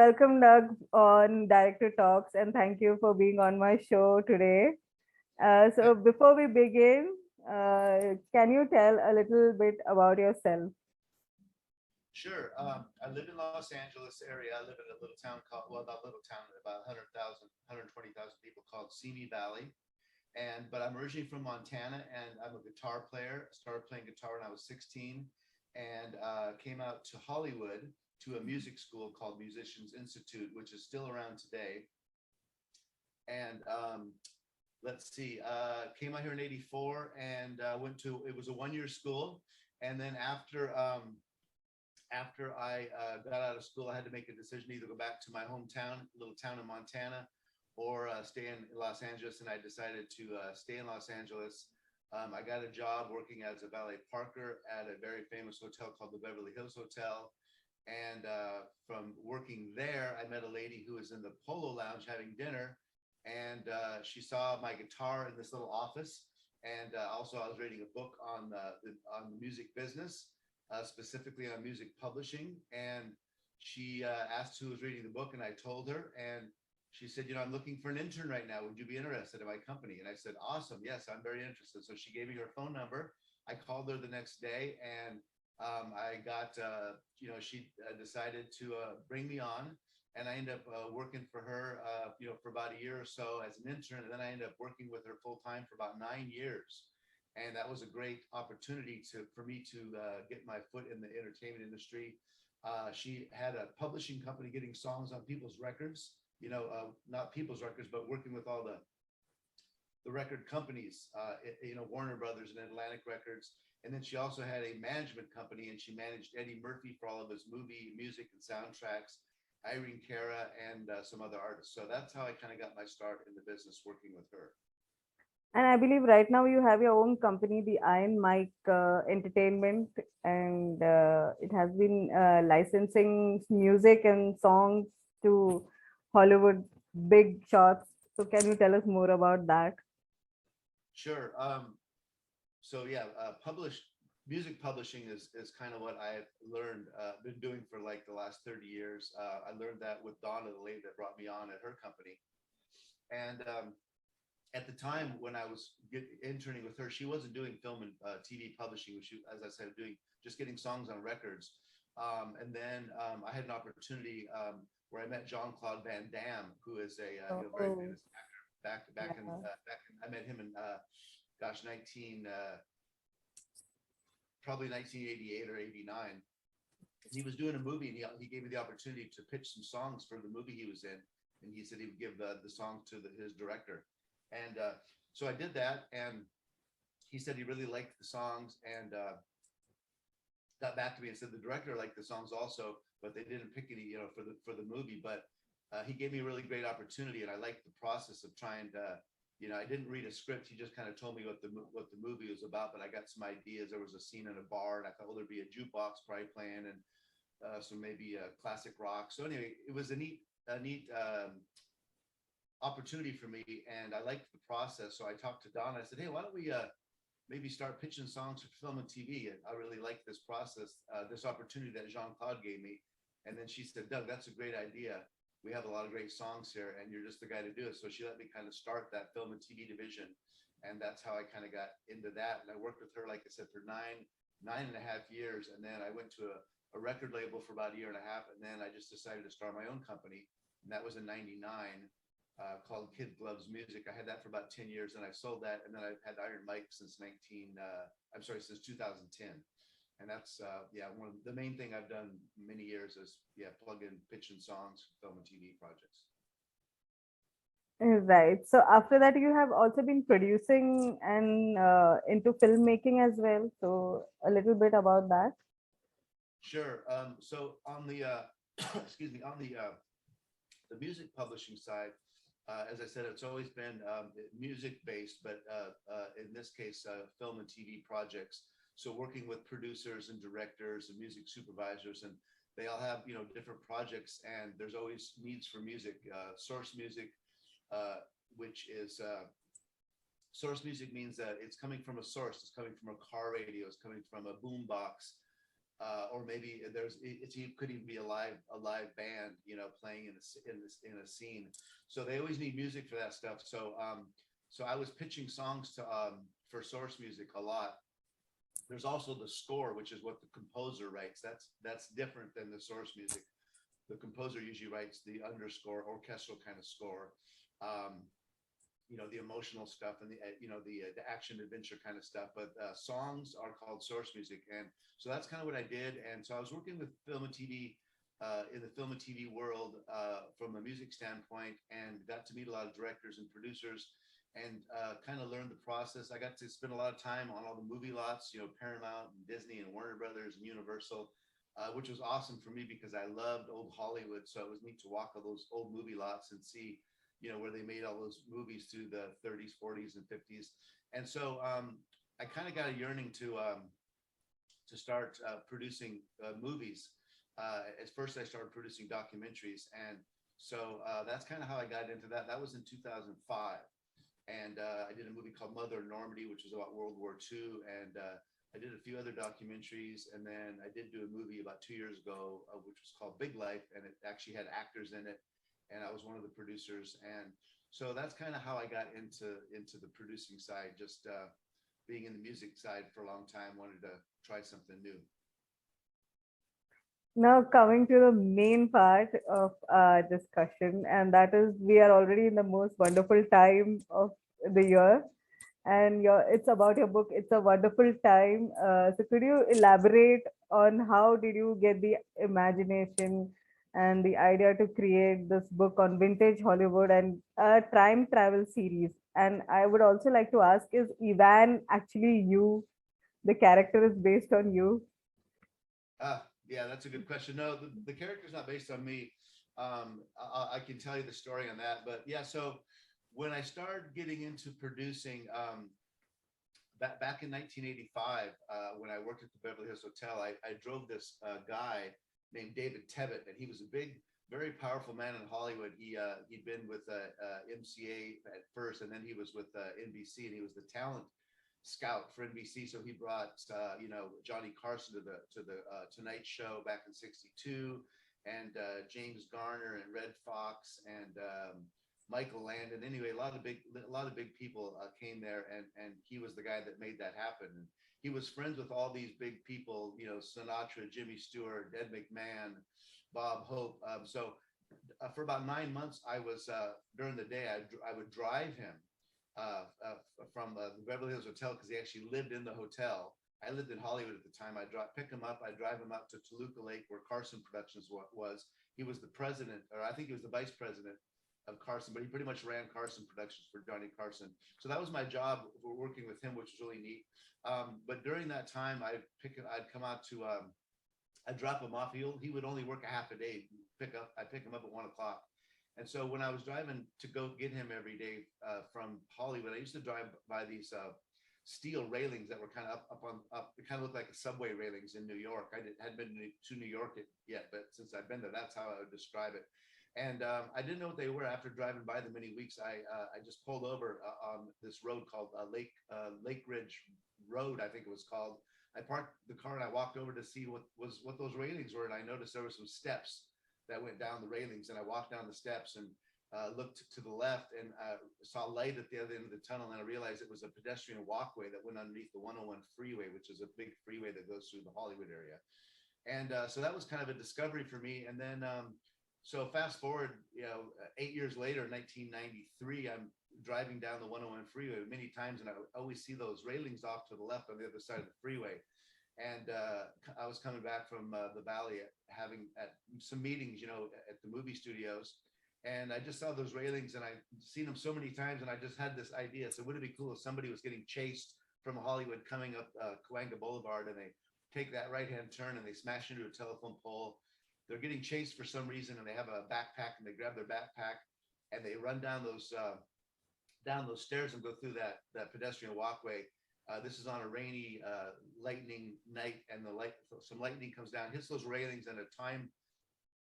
welcome, Doug, on Director Talks, and thank you for being on my show today. So, before we begin, can you tell a little bit about yourself? Sure. I live in Los Angeles area. I live in a little town called, well, not little town, about 100,000, 120,000 people called Simi Valley. But I'm originally from Montana, and I'm a guitar player. I started playing guitar when I was 16 and came out to Hollywood to a music school called Musicians Institute, which is still around today. And let's see, came out here in 84 and went to, it was a one-year school. And then after I got out of school, I had to make a decision, either go back to my hometown, little town in Montana, or stay in Los Angeles. And I decided to stay in Los Angeles. I got a job working as a valet parker at a very famous hotel called the Beverly Hills Hotel. And from working there, I met a lady who was in the Polo Lounge having dinner. And she saw my guitar in this little office. And also I was reading a book on the music business. Specifically on music publishing, and she asked who was reading the book, and I told her, and she said, I'm looking for an intern right now. Would you be interested in my company? And I said, awesome, yes, I'm very interested. So she gave me her phone number. I called her the next day, and I got, she decided to bring me on, and I ended up working for her, for about a year or so as an intern, and then I ended up working with her full time for about 9 years. And that was a great opportunity for me to get my foot in the entertainment industry. She had a publishing company getting songs on people's records, not people's records, but working with all the record companies, Warner Brothers and Atlantic Records. And then she also had a management company, and she managed Eddie Murphy for all of his movie music and soundtracks, Irene Cara, and some other artists. So that's how I kind of got my start in the business, working with her. And I believe right now you have your own company, the Iron Mike Entertainment, and it has been licensing music and songs to Hollywood big shots. So, can you tell us more about that? Sure. So yeah, music publishing is kind of what I've learned, been doing for like the last 30 years. I learned that with Donna, the lady that brought me on at her company. And at the time when I was interning with her, she wasn't doing film and TV publishing, which, as I said, just getting songs on records. And then I had an opportunity where I met Jean-Claude Van Damme, who is a very famous actor. Back in I met him in probably 1988 or 89. He was doing a movie, and he gave me the opportunity to pitch some songs for the movie he was in, and he said he would give the song to his director. And so I did that, and he said he really liked the songs, and got back to me and said the director liked the songs also, but they didn't pick any, for the movie. But he gave me a really great opportunity, and I liked the process of trying to, I didn't read a script. He just kind of told me what the movie was about, but I got some ideas. There was a scene in a bar, and I thought, well, there'd be a jukebox probably playing, and so maybe classic rock. So anyway, it was a neat opportunity for me, and I liked the process. So I talked to Donna. I said, hey, why don't we maybe start pitching songs for film and TV? And I really liked this process, this opportunity that Jean-Claude gave me. And then she said, Doug, that's a great idea. We have a lot of great songs here, and you're just the guy to do it. So she let me kind of start that film and TV division. And that's how I kind of got into that. And I worked with her, like I said, for nine and a half years. And then I went to a record label for about a year and a half. And then I just decided to start my own company. And that was in 99. Called Kid Gloves Music. I had that for about 10 years, and I sold that, and then I've had Iron Mike since 2010. And that's one of the main thing I've done many years is plug in pitch and songs, film and TV projects. Right. So after that, you have also been producing and into filmmaking as well. So a little bit about that. Sure. So on the excuse me, on the music publishing side, as I said, it's always been music based, but in this case, film and TV projects. So working with producers and directors and music supervisors, and they all have different projects, and there's always needs for music. Source music, which is source music means that it's coming from a source. It's coming from a car radio. It's coming from a boom box. or maybe it could even be a live band, playing in a scene. So they always need music for that stuff. So I was pitching songs for source music a lot. There's also the score, which is what the composer writes. That's different than the source music. The composer usually writes the underscore, orchestral kind of score. The emotional stuff and the action adventure kind of stuff, but songs are called source music. And so that's kind of what I did. And so I was working with film and TV in the film and TV world from a music standpoint, and got to meet a lot of directors and producers, and kind of learned the process. I got to spend a lot of time on all the movie lots, Paramount and Disney and Warner Brothers and Universal, which was awesome for me because I loved old Hollywood. So it was neat to walk all those old movie lots and see where they made all those movies through the 30s, 40s, and 50s. And so I kind of got a yearning to start producing movies. At first, I started producing documentaries. And so that's kind of how I got into that. That was in 2005. And I did a movie called Mother of Normandy, which was about World War II. And I did a few other documentaries. And then I did do a movie about 2 years ago, which was called Big Life. And it actually had actors in it. And I was one of the producers. And so that's kind of how I got into the producing side, just being in the music side for a long time, wanted to try something new. Now coming to the main part of our discussion, and that is we are already in the most wonderful time of the year, and it's about your book. It's a wonderful time. So could you elaborate on how did you get the imagination and the idea to create this book on vintage Hollywood and a time travel series? And I would also like to ask, is Ivan actually you? The character is based on you? Yeah, that's a good question. No, the character's not based on me. I can tell you the story on that. But yeah, so when I started getting into producing, back in 1985, when I worked at the Beverly Hills Hotel, I drove this guy named David Tebbutt, and he was a big, very powerful man in Hollywood. He'd been with MCA at first, and then he was with NBC, and he was the talent scout for NBC. So he brought Johnny Carson to the Tonight Show back in '62, and James Garner and Red Fox and Michael Landon. Anyway, a lot of big people came there, and he was the guy that made that happen. And he was friends with all these big people, Sinatra, Jimmy Stewart, Ed McMahon, Bob Hope. So for about 9 months, I was during the day I would drive him from the Beverly Hills Hotel, because he actually lived in the hotel. I lived in Hollywood at the time. I'd pick him up. I'd drive him up to Toluca Lake, where Carson Productions was. He was the president, or I think he was the vice president of Carson, but he pretty much ran Carson Productions for Johnny Carson. So that was my job working with him, which was really neat. But during that time, I'd come out to, I'd drop him off. He would only work a half a day. I'd pick him up at 1 o'clock. And so when I was driving to go get him every day from Hollywood, I used to drive by these steel railings that were kind of up. It kind of looked like a subway railings in New York. I hadn't been to New York yet, but since I've been there, that's how I would describe it. And I didn't know what they were. After driving by them many weeks, I just pulled over on this road called Lake Ridge Road, I think it was called. I parked the car and I walked over to see what those railings were, and I noticed there were some steps that went down the railings, and I walked down the steps and looked to the left and saw light at the other end of the tunnel, and I realized it was a pedestrian walkway that went underneath the 101 freeway, which is a big freeway that goes through the Hollywood area. And so that was kind of a discovery for me. And then so fast forward, 8 years later, 1993, I'm driving down the 101 freeway many times, and I always see those railings off to the left on the other side of the freeway. And I was coming back from the Valley, having at some meetings, at the movie studios, and I just saw those railings, and I've seen them so many times, and I just had this idea. So would it be cool if somebody was getting chased from Hollywood coming up Cahuenga Boulevard, and they take that right-hand turn and they smash into a telephone pole? They're getting chased for some reason, and they have a backpack, and they grab their backpack and they run down those stairs and go through that pedestrian walkway. This is on a rainy lightning night, and some lightning comes down, hits those railings, and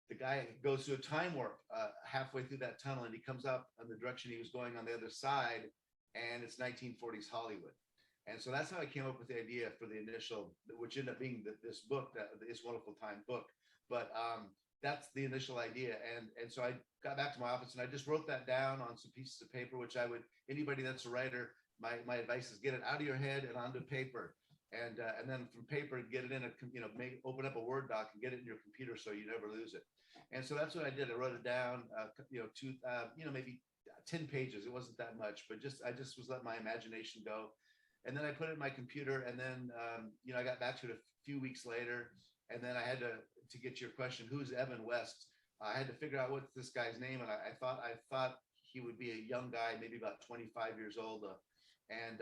the guy goes through a time warp halfway through that tunnel, and he comes up in the direction he was going on the other side, and it's 1940s Hollywood. And so that's how I came up with the idea for the initial, which ended up being this book, that It's Wonderful Time book. But that's the initial idea. And so I got back to my office and I just wrote that down on some pieces of paper, which I would, anybody that's a writer, my advice is get it out of your head and onto paper. And then from paper, get it in a, open up a Word doc and get it in your computer so you never lose it. And so that's what I did. I wrote it down, maybe 10 pages. It wasn't that much, but I just was letting my imagination go. And then I put it in my computer, and then I got back to it a few weeks later, and then I had to get to your question, who's Evan West? I had to figure out what's this guy's name, and I thought he would be a young guy, maybe about 25 years old, and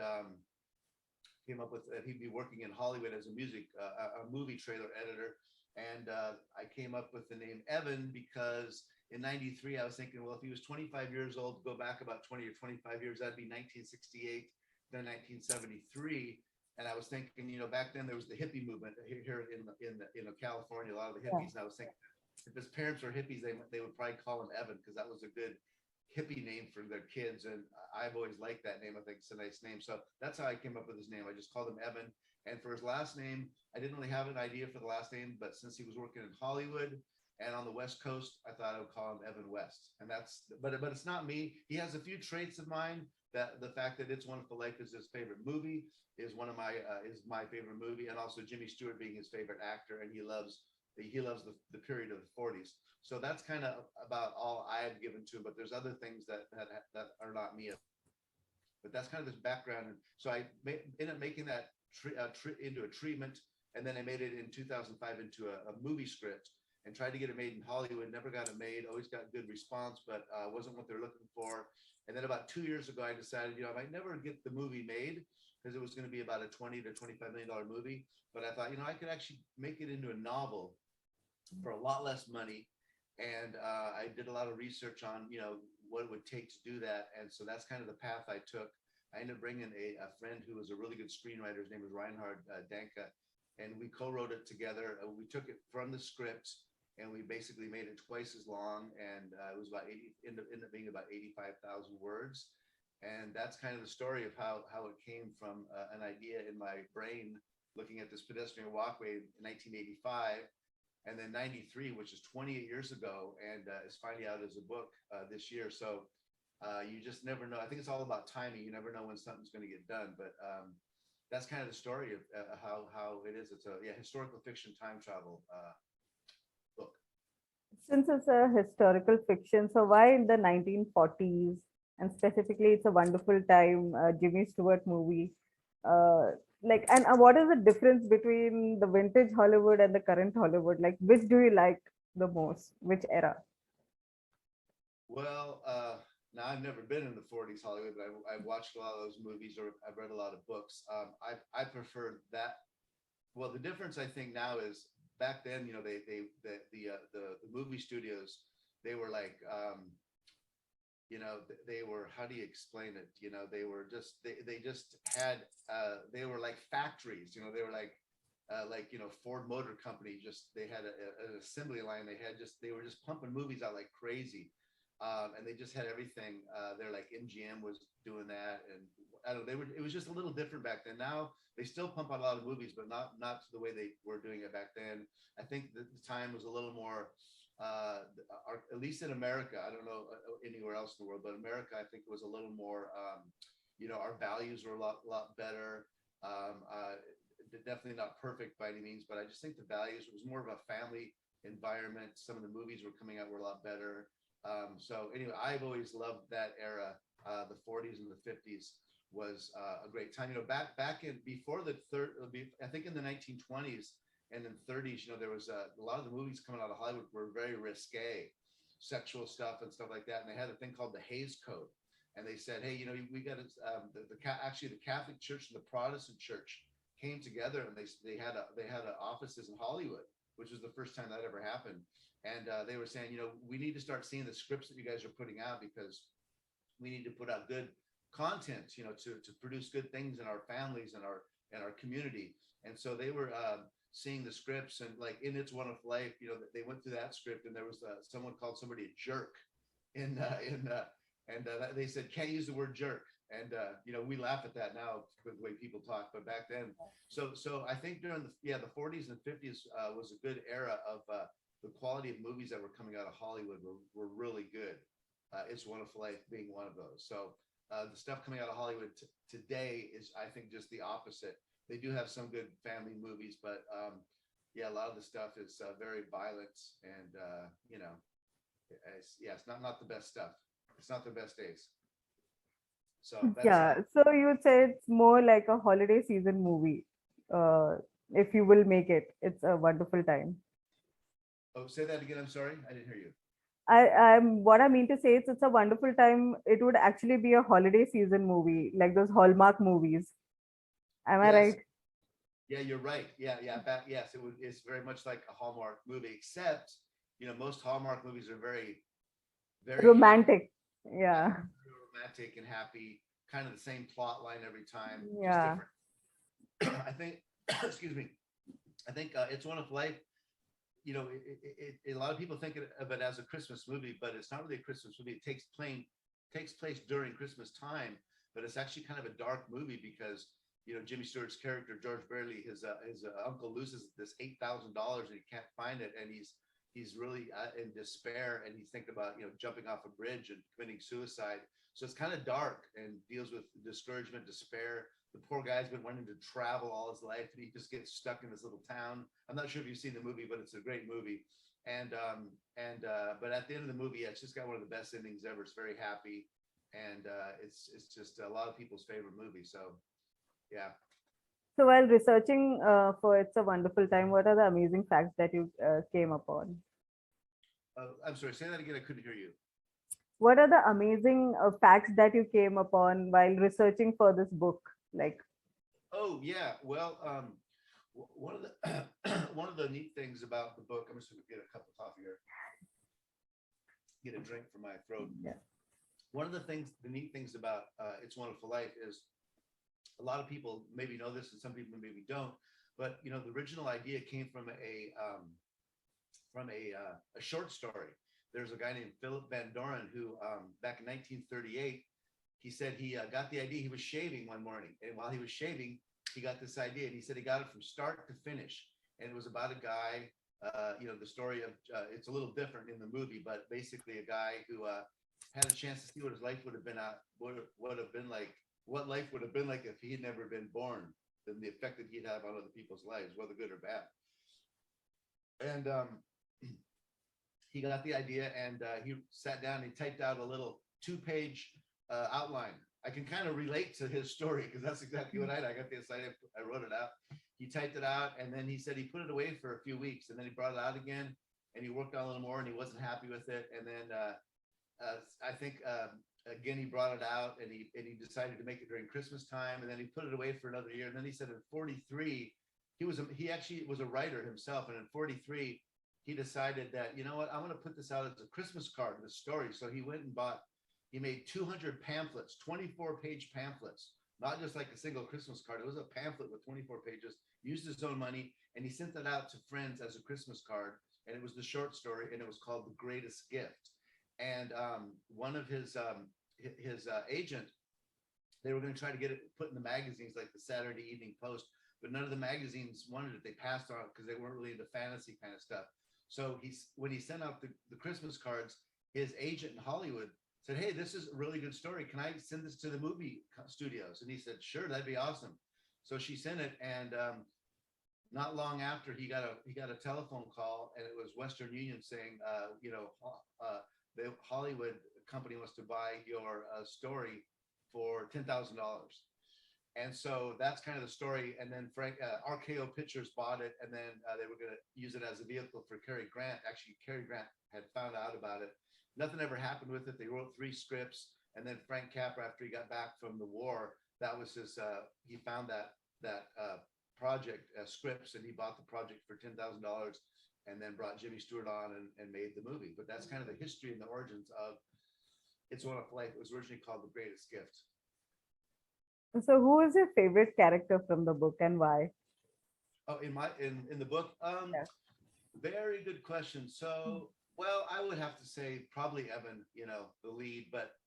came up with he'd be working in Hollywood as a movie trailer editor, and I came up with the name Evan because in '93 I was thinking, well, if he was 25 years old, go back about 20 or 25 years, that'd be 1968. Then 1973, and I was thinking, back then there was the hippie movement here in California, a lot of the hippies, and I was thinking if his parents were hippies, they would probably call him Evan because that was a good hippie name for their kids, and I've always liked that name. I think it's a nice name, so that's how I came up with his name. I just called him Evan, and for his last name, I didn't really have an idea for the last name, but since he was working in Hollywood and on the West Coast, I thought I would call him Evan West, and but it's not me. He has a few traits of mine. That the fact that It's Wonderful Life is his favorite movie is my favorite movie, and also Jimmy Stewart being his favorite actor, and he loves the period of the 40s. So that's kind of about all I have given to him. But there's other things that are not me. But that's kind of this background. And so I ended up making that into a treatment, and then I made it in 2005 into a movie script and tried to get it made in Hollywood. Never got it made. Always got good response, but wasn't what they're looking for. And then about 2 years ago, I decided, I might never get the movie made because it was going to be about a $20 to $25 million movie. But I thought, I could actually make it into a novel for a lot less money. And I did a lot of research on, what it would take to do that. And so that's kind of the path I took. I ended up bringing a friend who was a really good screenwriter. His name was Reinhard Denke. And we co-wrote it together. We took it from the script, and we basically made it twice as long, and it was about ended up being about 85,000 words. And that's kind of the story of how it came from an idea in my brain, looking at this pedestrian walkway in 1985, and then 93, which is 28 years ago, and is finally out as a book this year. So you just never know. I think it's all about timing. You never know when something's going to get done, but that's kind of the story of how it is. It's a historical fiction time travel book. Since it's a historical fiction, so why in the 1940s? And specifically, It's a Wonderful Time, Jimmy Stewart movie. And what is the difference between the vintage Hollywood and the current Hollywood? Like, which do you like the most? Which era? Well, now I've never been in the 40s Hollywood, but I've watched a lot of those movies, or I've read a lot of books. I prefer that. Well, the difference I think now is back then, the movie studios, they were like, they were, how do you explain it? They were just, they just had, they were like factories, they were like Ford Motor Company, they had an assembly line. They were just pumping movies out like crazy. And they just had everything. They're like MGM was doing that, and I don't know. It was just a little different back then. Now they still pump out a lot of movies, but not the way they were doing it back then. I think that the time was a little more, at least in America. I don't know anywhere else in the world, but America, I think, was a little more. Our values were a lot better. Definitely not perfect by any means, but I just think the values, it was more of a family environment. Some of the movies were coming out were a lot better. So anyway, I've always loved that era. The 40s and the 50s was a great time. Back in before I think in the 1920s and then 30s, there was a lot of the movies coming out of Hollywood were very risque, sexual stuff and stuff like that. And they had a thing called the Hays Code, and they said, hey, we got to actually the Catholic Church and the Protestant Church came together, and they had offices in Hollywood, which was the first time that ever happened. And they were saying, we need to start seeing the scripts that you guys are putting out, because we need to put out good content, to produce good things in our families and our community. And so they were seeing the scripts, and like in It's Wonderful Life, they went through that script, and there was someone called somebody a jerk and they said, can't use the word jerk. And we laugh at that now with the way people talk, but back then, so I think during the 40s and 50s was a good era of the quality of movies that were coming out of Hollywood were really good. It's Wonderful Life being one of those. So the stuff coming out of Hollywood today is, I think, just the opposite. They do have some good family movies, but a lot of the stuff is very violent, and it's not the best stuff. It's not the best days. So that's Yeah, so you would say it's more like a holiday season movie. If you will make it, it's a wonderful time. Oh, say that again. I'm sorry, I didn't hear you. I'm what I mean to say is it's a wonderful time. It would actually be a holiday season movie, like those Hallmark movies. Am I Yes. right? Yeah, you're right. Yeah. Yes, it's very much like a Hallmark movie, except most Hallmark movies are very, very happy, Romantic. Yeah. romantic and happy, kind of the same plot line every time, just Yeah. different. I think, excuse me, I think It's Wonderful Life. A lot of people think of it as a Christmas movie, but it's not really a Christmas movie. It takes place during Christmas time, but it's actually kind of a dark movie because Jimmy Stewart's character George Burley, his uncle loses this $8,000 and he can't find it, and he's really in despair, and he's thinking about jumping off a bridge and committing suicide. So it's kind of dark and deals with discouragement, despair. The poor guy's been wanting to travel all his life, and he just gets stuck in this little town. I'm not sure if you've seen the movie, but it's a great movie. But at the end of the movie, it's just got one of the best endings ever. It's very happy, and it's just a lot of people's favorite movie. So, yeah. So while researching for It's a Wonderful Time, what are the amazing facts that you came upon? I'm sorry. Say that again. I couldn't hear you. What are the amazing facts that you came upon while researching for this book? Like, Oh yeah. Well, one of the one of the neat things about the book. I'm just going to get a cup of coffee here. Get a drink for my throat. yeah. One of the neat things about It's Wonderful Life is a lot of people maybe know this, and some people maybe don't. But the original idea came from a short story. There's a guy named Philip Van Doren who, back in 1938, he said he got the idea. He was shaving one morning, and while he was shaving, he got this idea, and he said he got it from start to finish. And it was about a guy. The story of it's a little different in the movie, but basically a guy who had a chance to see what his life would have been would have been like, what life would have been like if he had never been born, and the effect that he'd have on other people's lives, whether good or bad. And he got the idea, and he sat down and he typed out a little 2-page outline. I can kind of relate to his story because that's exactly what I did. I got this idea, I wrote it out. He typed it out, and then he said he put it away for a few weeks, and then he brought it out again, and he worked on it a little more, and he wasn't happy with it. And then I think again he brought it out, and he decided to make it during Christmas time, and then he put it away for another year. And then he said in 43, he actually was a writer himself, and in 43 he decided that, you know what, I'm going to put this out as a Christmas card, this story. So he went and he made 200 pamphlets, 24-page pamphlets, not just like a single Christmas card. It was a pamphlet with 24 pages, used his own money, and he sent that out to friends as a Christmas card. And it was the short story, and it was called The Greatest Gift. And one of his agent, they were going to try to get it put in the magazines like the Saturday Evening Post, but none of the magazines wanted it. They passed on it because they weren't really into fantasy kind of stuff. So when he sent out the Christmas cards, his agent in Hollywood said, "Hey, this is a really good story. Can I send this to the movie studios?" And he said, "Sure, that'd be awesome." So she sent it, and not long after, he got a telephone call, and it was Western Union saying, the Hollywood company wants to buy your story for $10,000. And so that's kind of the story. And then RKO Pictures bought it, and then they were going to use it as a vehicle for Cary Grant. Actually, Cary Grant had found out about it. Nothing ever happened with it. They wrote 3 scripts, and then Frank Capra, after he got back from the war, that was his. He found that project scripts, and he bought the project for $10,000, and then brought Jimmy Stewart on and made the movie. But that's kind of the history and the origins of It's Wonderful Life. It was originally called The Greatest Gift. So who is your favorite character from the book and why? Oh, in the book, Yeah. very good question. So, well, I would have to say probably Evan, the lead, but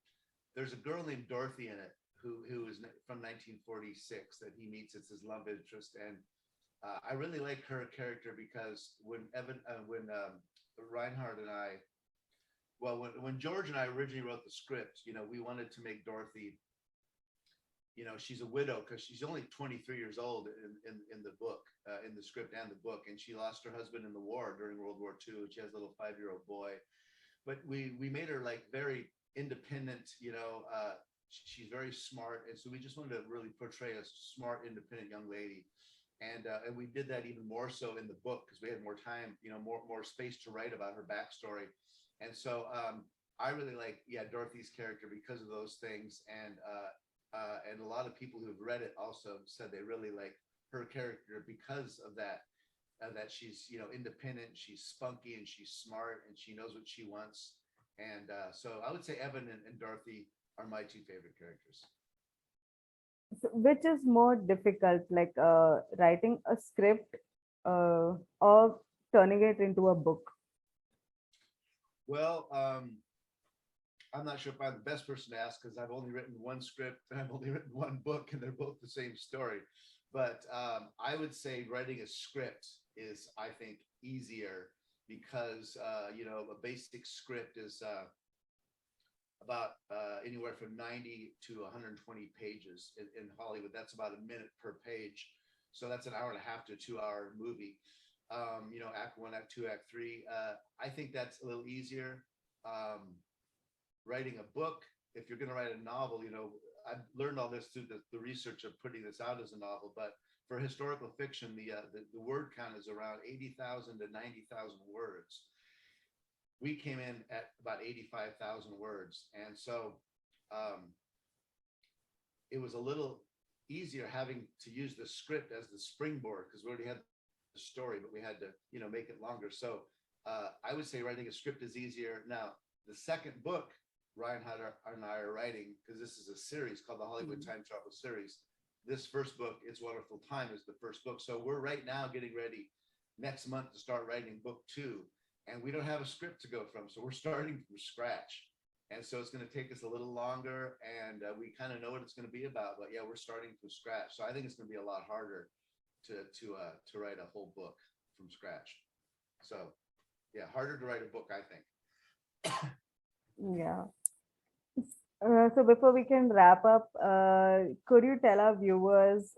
there's a girl named Dorothy in it who is from 1946 that he meets as his love interest. And I really like her character because when Reinhard and I, well, when George and I originally wrote the script, we wanted to make Dorothy, she's a widow because she's only 23 years old in the book, in the script and the book. And she lost her husband in the war during World War II. And she has a little 5-year-old boy. But we made her like very independent, she's very smart. And so we just wanted to really portray a smart, independent young lady. And we did that even more so in the book because we had more time, more space to write about her backstory. And so I really like, Dorothy's character because of those things. And a lot of people who've read it also said they really like her character because of that. That she's independent, she's spunky, and she's smart, and she knows what she wants. And so I would say Evan and Dorothy are my two favorite characters. So which is more difficult, like writing a script or turning it into a book? Well, I'm not sure if I'm the best person to ask because I've only written one script and I've only written one book, and they're both the same story. But I would say writing a script is, I think, easier because, a basic script is about anywhere from 90 to 120 pages in Hollywood. That's about a minute per page. So that's an hour and a half to 2-hour movie. Act 1, Act 2, Act 3. I think that's a little easier. Writing a book, if you're going to write a novel, I've learned all this through the research of putting this out as a novel, but for historical fiction, the word count is around 80,000 to 90,000 words. We came in at about 85,000 words. And so it was a little easier having to use the script as the springboard because we already had the story, but we had to, make it longer. So I would say writing a script is easier. Now, the second book, Reinhard and I are writing, because this is a series called the Hollywood Time Travel Series. This first book, It's Wonderful Time, is the first book. So we're right now getting ready next month to start writing book 2. And we don't have a script to go from. So we're starting from scratch. And so it's going to take us a little longer. And we kind of know what it's going to be about. But we're starting from scratch. So I think it's going to be a lot harder to write a whole book from scratch. So harder to write a book, I think. Yeah. So before we can wrap up, could you tell our viewers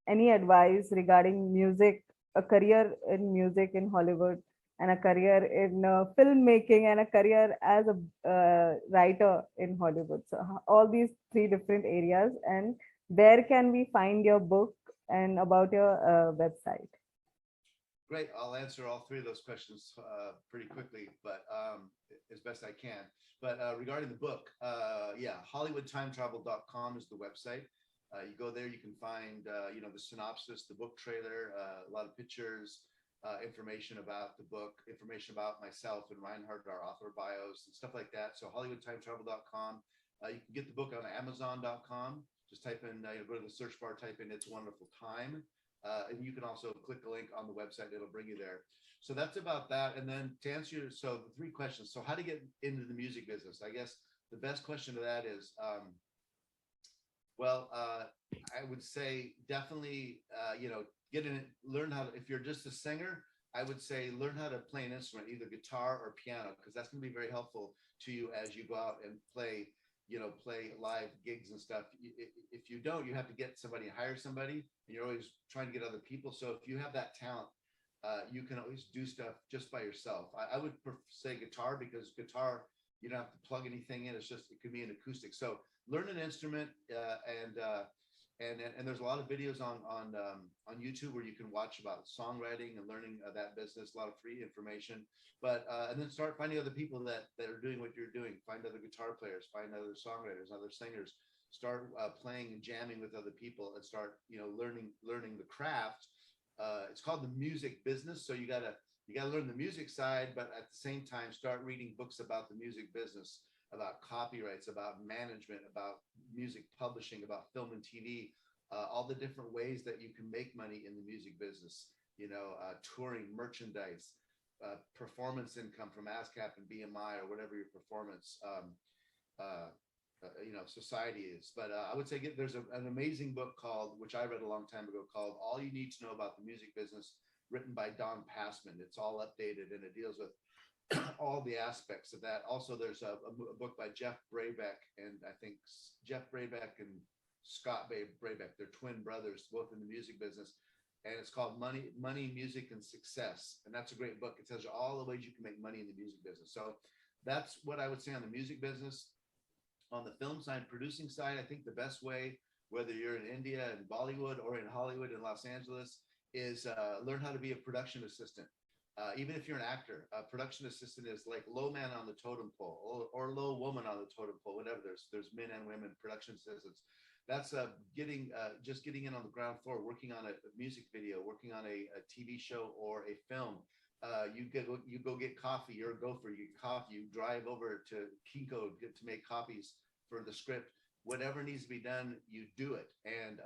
any advice regarding music, a career in music in Hollywood, and a career in filmmaking, and a career as a writer in Hollywood? So all these 3 different areas, and where can we find your book and about your website? Great. I'll answer all 3 of those questions pretty quickly, but as best I can. But regarding the book, HollywoodTimeTravel.com is the website. You go there, you can find, the synopsis, the book trailer, a lot of pictures, information about the book, information about myself and Reinhard, our author bios and stuff like that. So HollywoodTimeTravel.com. You can get the book on Amazon.com. Just type in, go to the search bar, type in It's Wonderful Time. And you can also click a link on the website. It'll bring you there. So that's about that. And then to answer the 3 questions. So how to get into the music business? I guess the best question to that is, I would say definitely, get in it, learn how to, if you're just a singer, I would say learn how to play an instrument, either guitar or piano, because that's going to be very helpful to you as you go out and play live gigs and stuff. If you don't, you have to get somebody, hire somebody, and you're always trying to get other people. So if you have that talent, you can always do stuff just by yourself. I would say guitar, because guitar, you don't have to plug anything in. It's just, it could be an acoustic. So learn an instrument, and there's a lot of videos on YouTube where you can watch about songwriting and learning that business, a lot of free information. But and then start finding other people that are doing what you're doing. Find other guitar players, find other songwriters, other singers. Start playing and jamming with other people, and start learning the craft. It's called the music business. So you gotta learn the music side, but at the same time start reading books about the music business, about copyrights, about management, about music publishing, about film and TV, all the different ways that you can make money in the music business. Touring, merchandise, performance income from ASCAP and BMI or whatever your performance. society is. But I would say there's an amazing book called, which I read a long time ago, called All You Need to Know About the Music Business, written by Don Passman. It's all updated and it deals with all the aspects of that. Also, there's a book by Jeff Brabeck, and I think Jeff Brabeck and Scott Brabeck, they're twin brothers, both in the music business. And it's called Money, Music, and Success. And that's a great book. It tells you all the ways you can make money in the music business. So that's what I would say on the music business. On the film side, producing side, I think the best way, whether you're in India and Bollywood or in Hollywood and Los Angeles, is learn how to be a production assistant. Even if you're an actor, a production assistant is like low man on the totem pole or low woman on the totem pole, whatever. There's men and women production assistants. That's just getting in on the ground floor, working on a music video, working on a TV show or a film. You go get coffee. You're a gopher. You get coffee. You drive over to Kinko to make copies for the script. Whatever needs to be done, you do it, and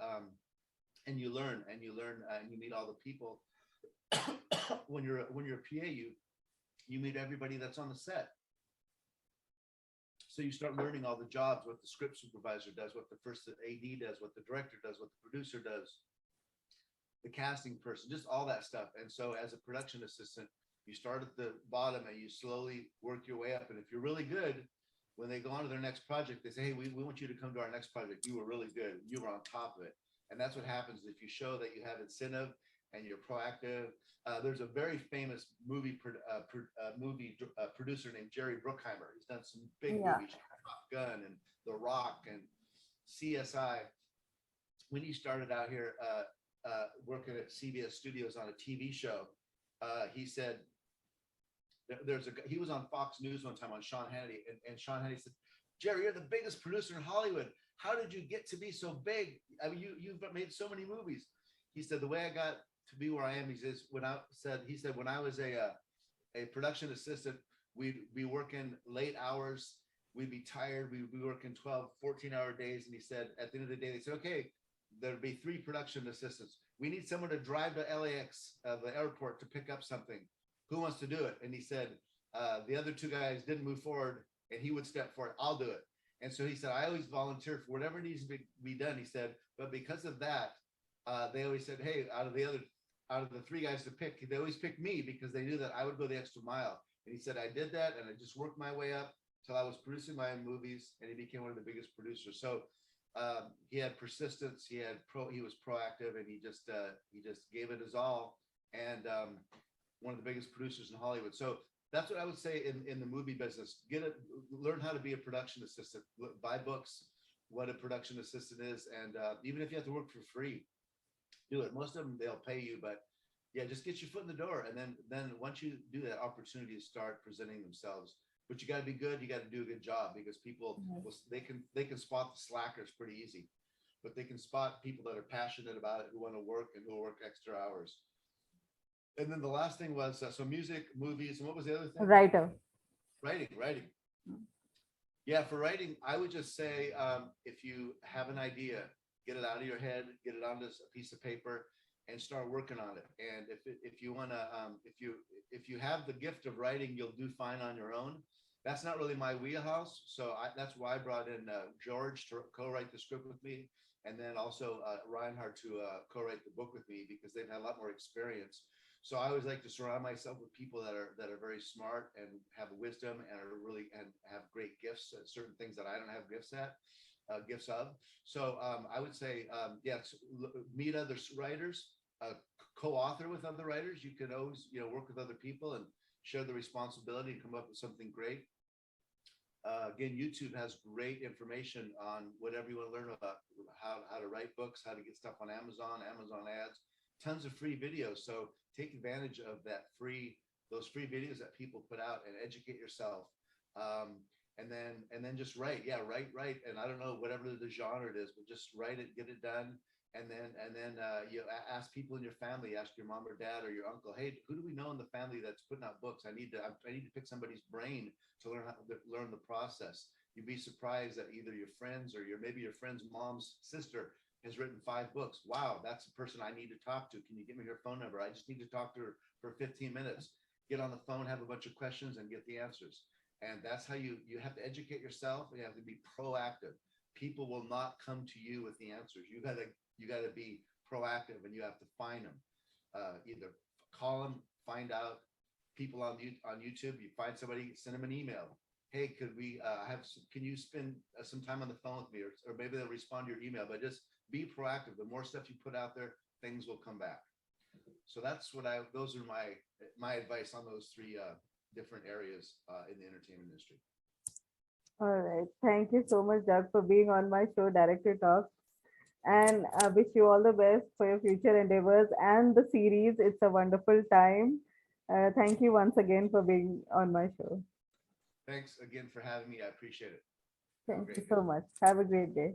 you learn and you meet all the people. when you're a PA, you meet everybody that's on the set. So you start learning all the jobs, what the script supervisor does, what the first AD does, what the director does, what the producer does, the casting person, just all that stuff. And so as a production assistant, you start at the bottom and you slowly work your way up. And if you're really good, when they go on to their next project, they say, hey, we want you to come to our next project. You were really good. You were on top of it. And that's what happens if you show that you have incentive and you're proactive. There's a very famous movie producer named Jerry Bruckheimer. He's done some big movies, Top Gun and The Rock and CSI. When he started out here working at CBS Studios on a TV show, he said, he was on Fox News one time on Sean Hannity, and Sean Hannity said, Jerry, you're the biggest producer in Hollywood. How did you get to be so big? I mean, you've made so many movies. He said, the way I got to be where I am, he said, when I was a production assistant, we'd be working late hours. We'd be tired. We'd be working 12, 14-hour days. And he said, at the end of the day, they said, okay, there'll be 3 production assistants. We need someone to drive to LAX, the airport, to pick up something. Who wants to do it? And he said, the other 2 guys didn't move forward, and he would step forward. I'll do it. And so he said, I always volunteer for whatever needs to be done. He said, but because of that, they always said, hey, out of the 3 guys to pick, they always picked me because they knew that I would go the extra mile. And he said, I did that, and I just worked my way up till I was producing my own movies, and he became one of the biggest producers. So he had persistence, he was proactive, and he just gave it his all, and one of the biggest producers in Hollywood. So that's what I would say in the movie business. Learn how to be a production assistant. Buy books, what a production assistant is, and even if you have to work for free, do it. Most of them, they'll pay you, but yeah, just get your foot in the door, and then once you do that, opportunities start presenting themselves. But you got to be good. You got to do a good job, because people they can spot the slackers pretty easy, but they can spot people that are passionate about it, who want to work and who will work extra hours. And then the last thing was so music, movies, and what was the other thing? Writing. Yeah, for writing, I would just say if you have an idea, get it out of your head, get it onto a piece of paper, and start working on it. And if you want to, if you have the gift of writing, you'll do fine on your own. That's not really my wheelhouse, so that's why I brought in George to co-write the script with me, and then also Reinhard to co-write the book with me, because they've had a lot more experience. So I always like to surround myself with people that are very smart and have wisdom and and have great gifts at certain things that I don't have gifts of. So I would say, yes, meet other writers, co-author with other writers. You can always, work with other people and share the responsibility and come up with something great. Again, YouTube has great information on whatever you want to learn about, how to write books, how to get stuff on Amazon ads, tons of free videos. So take advantage of those free videos that people put out and educate yourself. And then just write. Write. And I don't know, whatever the genre it is, but just write it, get it done. And then you ask people in your family, ask your mom or dad or your uncle, hey, who do we know in the family that's putting out books? I need to pick somebody's brain to learn the process. You'd be surprised that either your friends or maybe your friend's mom's sister has written 5 books. Wow, that's the person I need to talk to. Can you give me her phone number? I just need to talk to her for 15 minutes. Get on the phone, have a bunch of questions, and get the answers. And that's how you have to educate yourself, and you have to be proactive. People will not come to you with the answers. You gotta be proactive, and you have to find them. Either call them, find out people on YouTube. You find somebody, send them an email. Hey, could we can you spend some time on the phone with me, or maybe they'll respond to your email. But just be proactive. The more stuff you put out there, things will come back. So that's what those are my advice on those three different areas in the entertainment industry. All right. Thank you so much, Doug, for being on my show, Director Talk. And I wish you all the best for your future endeavors and the series. It's a wonderful time. Thank you once again for being on my show. Thanks again for having me. I appreciate it. Thank you so much. Have a great day.